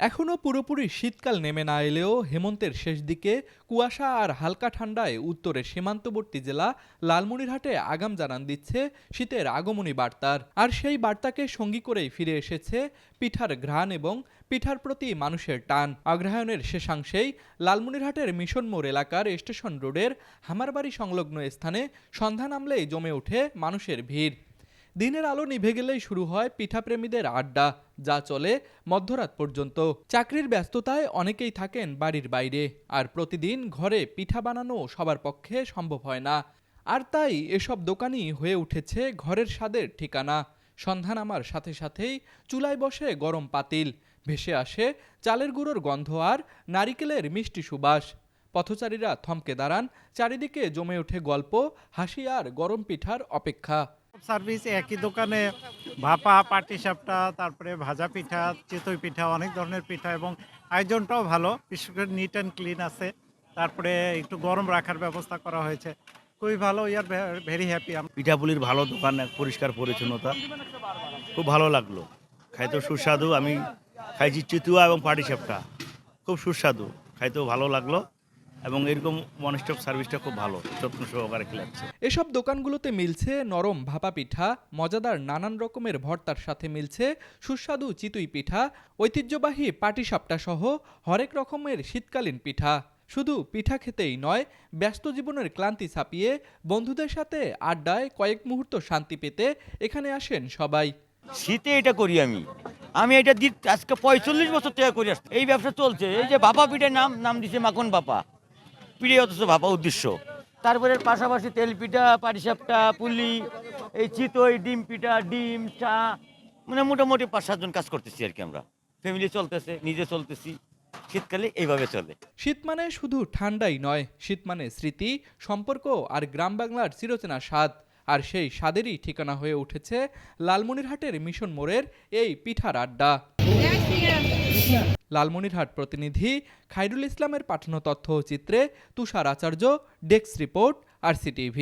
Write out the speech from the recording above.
এখনো পুরোপুরি শীতকাল নেমে না এলেও হেমন্তের শেষ দিকে কুয়াশা আর হালকা ঠান্ডায় উত্তরের সীমান্তবর্তী জেলা লালমনিরহাটে আগাম জানান দিচ্ছে শীতের আগমনী বার্তার। আর সেই বার্তাকে সঙ্গী করেই ফিরে এসেছে পিঠার ঘ্রাণ এবং পিঠার প্রতি মানুষের টান। অগ্রহায়ণের শেষাংশেই লালমনিরহাটের মিশন মোড় এলাকার স্টেশন রোডের হামারবাড়ি সংলগ্ন স্থানে সন্ধ্যা নামলেই জমে ওঠে মানুষের ভিড়। দিনের আলো নিভে গেলেই শুরু হয় পিঠাপ্রেমীদের আড্ডা, যা চলে মধ্যরাত পর্যন্ত। চাকরির ব্যস্ততায় অনেকেই থাকেন বাড়ির বাইরে, আর প্রতিদিন ঘরে পিঠা বানানো সবার পক্ষে সম্ভব হয় না। আর তাই এসব দোকানই হয়ে উঠেছে ঘরের স্বাদের ঠিকানা। সন্ধ্যা নামার সাথে সাথেই চুলায় বসে গরম পাতিল, ভেসে আসে চালের গুঁড়োর গন্ধ আর নারিকেলের মিষ্টি সুবাস। পথচারীরা থমকে দাঁড়ান, চারিদিকে জমে ওঠে গল্প, হাসি আর গরম পিঠার অপেক্ষা। সার্ভিস একই দোকানে ভাপা, পাটিসাপটা, তারপরে ভাজা পিঠা, চিতই পিঠা, অনেক ধরনের পিঠা এবং আয়োজনটাও ভালো, বিশেষ করে নিট অ্যান্ড ক্লিন আছে। তারপরে একটু গরম রাখার ব্যবস্থা করা হয়েছে, খুবই ভালো। ইয়ার ভেরি হ্যাপি। পিঠাপুলির ভালো দোকান, পরিষ্কার পরিচ্ছন্নতা, খুব ভালো লাগলো। খাইতেও সুস্বাদু। আমি খাইছি চিতুয়া এবং পাটিসাপটা, খুব সুস্বাদু, খাইতেও ভালো লাগলো এবং এরকম ওয়ান স্টপ সার্ভিসটা খুব ভালো, যত্ন সহকারে খেলাচ্ছে। এসব দোকানগুলোতে মিলছে নরম ভাপা পিঠা, মজাদার নানান রকমের ভর্তার সাথে মিলছে সুস্বাদু চিতুই পিঠা, ঐতিহ্যবাহী পাটিসাপটা সহ হরেক রকমের শীতকালীন পিঠা। শুধু পিঠা খেতেই নয়, ব্যস্ত জীবনের ক্লান্তি ছাপিয়ে বন্ধুদের সাথে আড্ডায় কয়েক মুহূর্ত শান্তি পেতে এখানে আসেন সবাই। শীতে এটা করি আমি এটা আজকে 45 বছর থেকে করি আসছি। এই ব্যবসা চলছে। এই যে ভাপা পিঠের নাম দিছে মাখন ভাপা পিঠে, অথচ ভাপা উদ্দেশ্য। তারপরে পাশাপাশি তেল পিঠা, পাটিসাপটা, পুলি, এই চিতই, ডিম পিঠা, ডিম চা, মানে মোটামুটি 5-7 জন কাজ করতেছি আর কি। আমরা ফ্যামিলি চলতেছে, নিজে চলতেছি। শীতকালে এইভাবে চলে। শীত মানে শুধু ঠান্ডাই নয়, শীত মানে স্মৃতি, সম্পর্ক আর গ্রাম বাংলার চিরচেনা স্বাদ। আর সেই স্বাদেরই ঠিকানা হয়ে উঠেছে লালমনিরহাটের মিশন মোড়ের এই পিঠার আড্ডা। লালমনিরহাট প্রতিনিধি খায়রুল ইসলামের পাঠানো তথ্য ও চিত্রে তুষার আচার্য, ডেস্ক রিপোর্ট, RCTV।